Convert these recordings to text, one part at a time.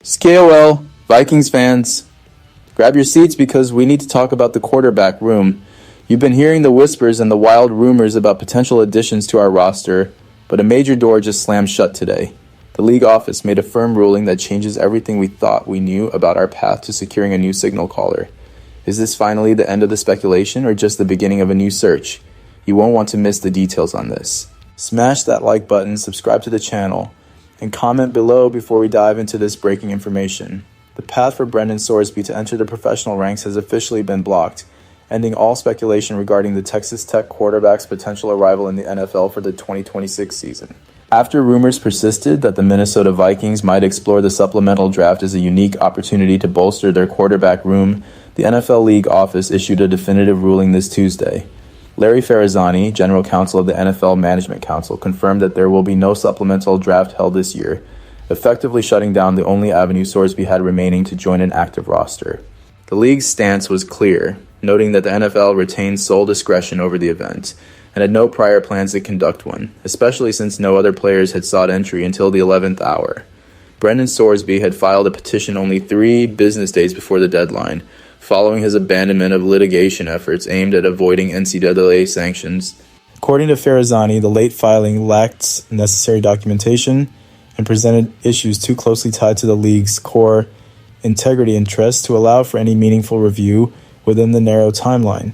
Skol, Vikings fans, grab your seats because we need to talk about the quarterback room. You've been hearing the whispers and the wild rumors about potential additions to our roster, but a major door just slammed shut today. The league office made a firm ruling that changes everything we thought we knew about our path to securing a new signal caller. Is this finally the end of the speculation or just the beginning of a new search? You won't want to miss the details on this. Smash that like button, subscribe to the channel, and comment below before we dive into this breaking information. The path for Brendan Sorsby to enter the professional ranks has officially been blocked, ending all speculation regarding the Texas Tech quarterback's potential arrival in the NFL for the 2026 season. After rumors persisted that the Minnesota Vikings might explore the supplemental draft as a unique opportunity to bolster their quarterback room, the NFL League office issued a definitive ruling this Tuesday. Larry Ferazani, general counsel of the NFL Management Council, confirmed that there will be no supplemental draft held this year, effectively shutting down the only avenue Sorsby had remaining to join an active roster. The league's stance was clear, noting that the NFL retained sole discretion over the event and had no prior plans to conduct one, especially since no other players had sought entry until the 11th hour. Brendan Sorsby had filed a petition only 3 business days before the deadline, following his abandonment of litigation efforts aimed at avoiding NCAA sanctions. According to Ferazani, the late filing lacked necessary documentation and presented issues too closely tied to the league's core integrity interests to allow for any meaningful review within the narrow timeline.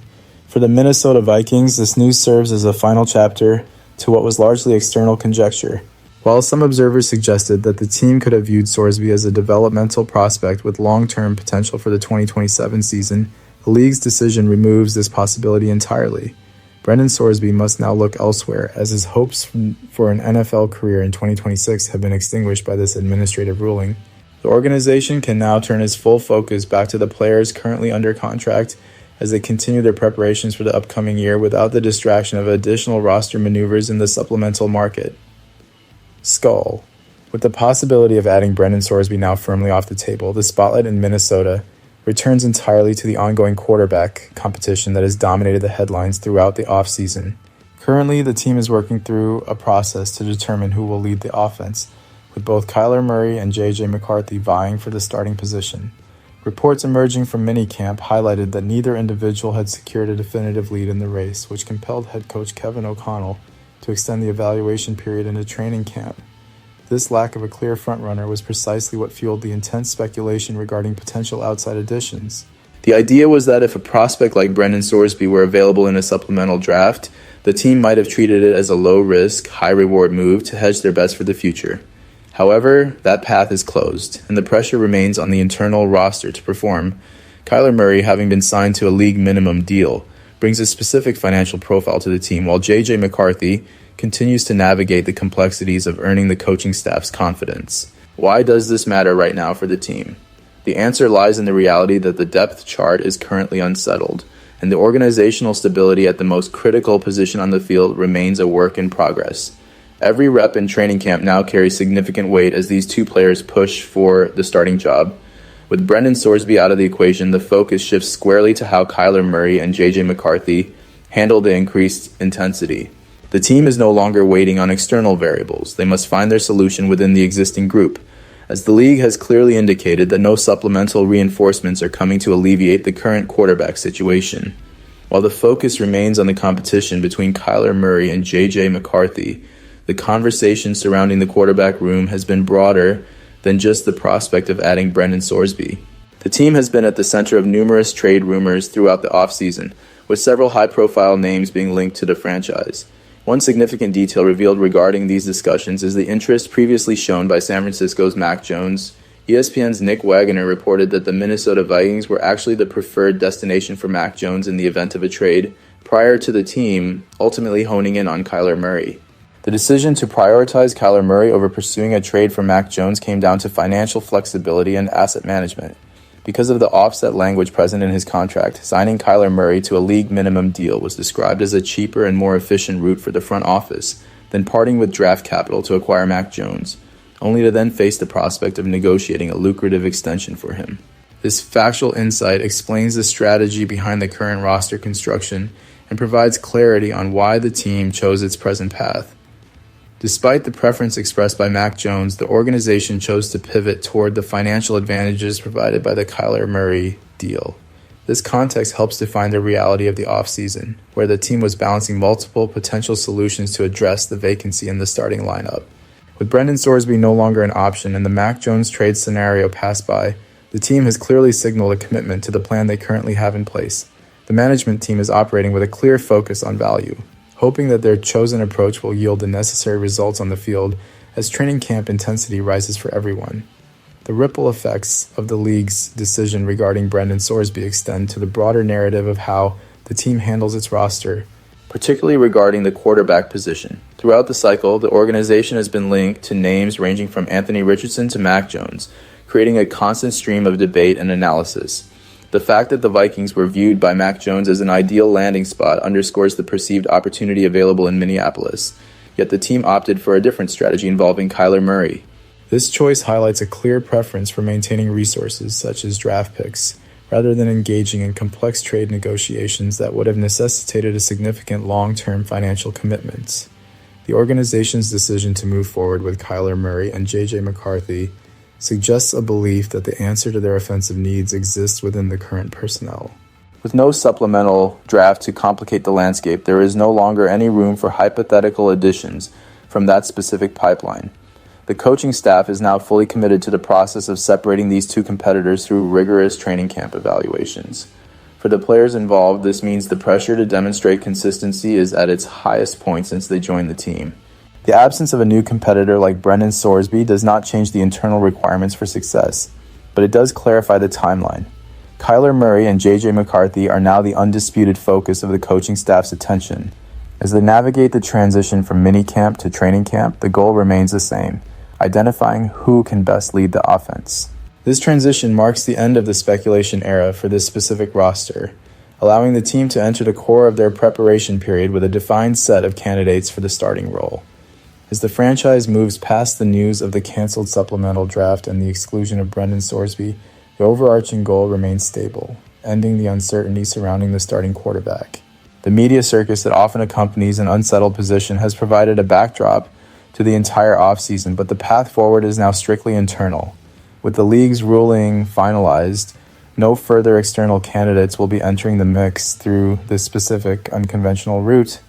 For the Minnesota Vikings, this news serves as a final chapter to what was largely external conjecture. While some observers suggested that the team could have viewed Sorsby as a developmental prospect with long-term potential for the 2027 season, the league's decision removes this possibility entirely. Brendan Sorsby must now look elsewhere, as his hopes for an NFL career in 2026 have been extinguished by this administrative ruling. The organization can now turn its full focus back to the players currently under contract as they continue their preparations for the upcoming year without the distraction of additional roster maneuvers in the supplemental market. Skol. With the possibility of adding Brendan Sorsby now firmly off the table, the spotlight in Minnesota returns entirely to the ongoing quarterback competition that has dominated the headlines throughout the offseason. Currently, the team is working through a process to determine who will lead the offense, with both Kyler Murray and J.J. McCarthy vying for the starting position. Reports emerging from minicamp highlighted that neither individual had secured a definitive lead in the race, which compelled head coach Kevin O'Connell to extend the evaluation period into training camp. This lack of a clear frontrunner was precisely what fueled the intense speculation regarding potential outside additions. The idea was that if a prospect like Brendan Sorsby were available in a supplemental draft, the team might have treated it as a low-risk, high-reward move to hedge their bets for the future. However, that path is closed, and the pressure remains on the internal roster to perform. Kyler Murray, having been signed to a league minimum deal, brings a specific financial profile to the team, while J.J. McCarthy continues to navigate the complexities of earning the coaching staff's confidence. Why does this matter right now for the team? The answer lies in the reality that the depth chart is currently unsettled, and the organizational stability at the most critical position on the field remains a work in progress. Every rep in training camp now carries significant weight as these two players push for the starting job. With Brendan Sorsby out of the equation, the focus shifts squarely to how Kyler Murray and J.J. McCarthy handle the increased intensity. The team is no longer waiting on external variables. They must find their solution within the existing group, as the league has clearly indicated that no supplemental reinforcements are coming to alleviate the current quarterback situation. While the focus remains on the competition between Kyler Murray and J.J. McCarthy, the conversation surrounding the quarterback room has been broader than just the prospect of adding Brendan Sorsby. The team has been at the center of numerous trade rumors throughout the offseason, with several high-profile names being linked to the franchise. One significant detail revealed regarding these discussions is the interest previously shown by San Francisco's Mac Jones. ESPN's Nick Wagoner reported that the Minnesota Vikings were actually the preferred destination for Mac Jones in the event of a trade, prior to the team ultimately honing in on Kyler Murray. The decision to prioritize Kyler Murray over pursuing a trade for Mac Jones came down to financial flexibility and asset management. Because of the offset language present in his contract, signing Kyler Murray to a league minimum deal was described as a cheaper and more efficient route for the front office than parting with draft capital to acquire Mac Jones, only to then face the prospect of negotiating a lucrative extension for him. This factual insight explains the strategy behind the current roster construction and provides clarity on why the team chose its present path. Despite the preference expressed by Mac Jones, the organization chose to pivot toward the financial advantages provided by the Kyler Murray deal. This context helps define the reality of the offseason, where the team was balancing multiple potential solutions to address the vacancy in the starting lineup. With Brendan Sorsby no longer an option and the Mac Jones trade scenario passed by, the team has clearly signaled a commitment to the plan they currently have in place. The management team is operating with a clear focus on value, hoping that their chosen approach will yield the necessary results on the field as training camp intensity rises for everyone. The ripple effects of the league's decision regarding Brendan Sorsby extend to the broader narrative of how the team handles its roster, particularly regarding the quarterback position. Throughout the cycle, the organization has been linked to names ranging from Anthony Richardson to Mac Jones, creating a constant stream of debate and analysis. The fact that the Vikings were viewed by Mac Jones as an ideal landing spot underscores the perceived opportunity available in Minneapolis, yet the team opted for a different strategy involving Kyler Murray. This choice highlights a clear preference for maintaining resources such as draft picks, rather than engaging in complex trade negotiations that would have necessitated a significant long-term financial commitments. The organization's decision to move forward with Kyler Murray and J.J. McCarthy suggests a belief that the answer to their offensive needs exists within the current personnel. With no supplemental draft to complicate the landscape, there is no longer any room for hypothetical additions from that specific pipeline. The coaching staff is now fully committed to the process of separating these two competitors through rigorous training camp evaluations. For the players involved, this means the pressure to demonstrate consistency is at its highest point since they joined the team. The absence of a new competitor like Brendan Sorsby does not change the internal requirements for success, but it does clarify the timeline. Kyler Murray and J.J. McCarthy are now the undisputed focus of the coaching staff's attention. As they navigate the transition from minicamp to training camp, the goal remains the same: identifying who can best lead the offense. This transition marks the end of the speculation era for this specific roster, allowing the team to enter the core of their preparation period with a defined set of candidates for the starting role. As the franchise moves past the news of the canceled supplemental draft and the exclusion of Brendan Sorsby, the overarching goal remains stable: ending the uncertainty surrounding the starting quarterback. The media circus that often accompanies an unsettled position has provided a backdrop to the entire offseason, but the path forward is now strictly internal. With the league's ruling finalized, no further external candidates will be entering the mix through this specific unconventional route.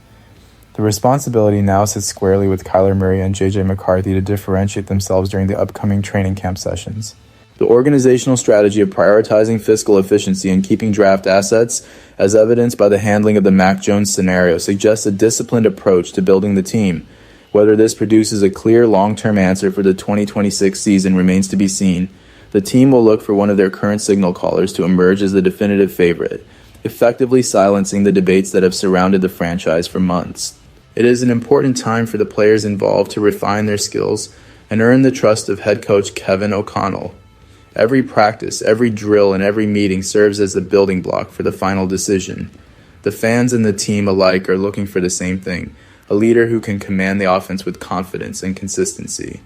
The responsibility now sits squarely with Kyler Murray and J.J. McCarthy to differentiate themselves during the upcoming training camp sessions. The organizational strategy of prioritizing fiscal efficiency and keeping draft assets, as evidenced by the handling of the Mac Jones scenario, suggests a disciplined approach to building the team. Whether this produces a clear long-term answer for the 2026 season remains to be seen. The team will look for one of their current signal callers to emerge as the definitive favorite, effectively silencing the debates that have surrounded the franchise for months. It is an important time for the players involved to refine their skills and earn the trust of head coach Kevin O'Connell. Every practice, every drill, and every meeting serves as the building block for the final decision. The fans and the team alike are looking for the same thing: a leader who can command the offense with confidence and consistency.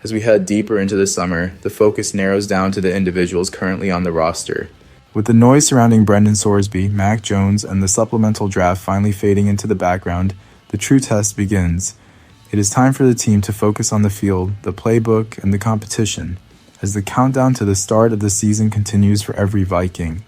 As we head deeper into the summer, the focus narrows down to the individuals currently on the roster. With the noise surrounding Brendan Sorsby, Mac Jones, and the supplemental draft finally fading into the background, the true test begins. It is time for the team to focus on the field, the playbook, and the competition, as the countdown to the start of the season continues for every Viking.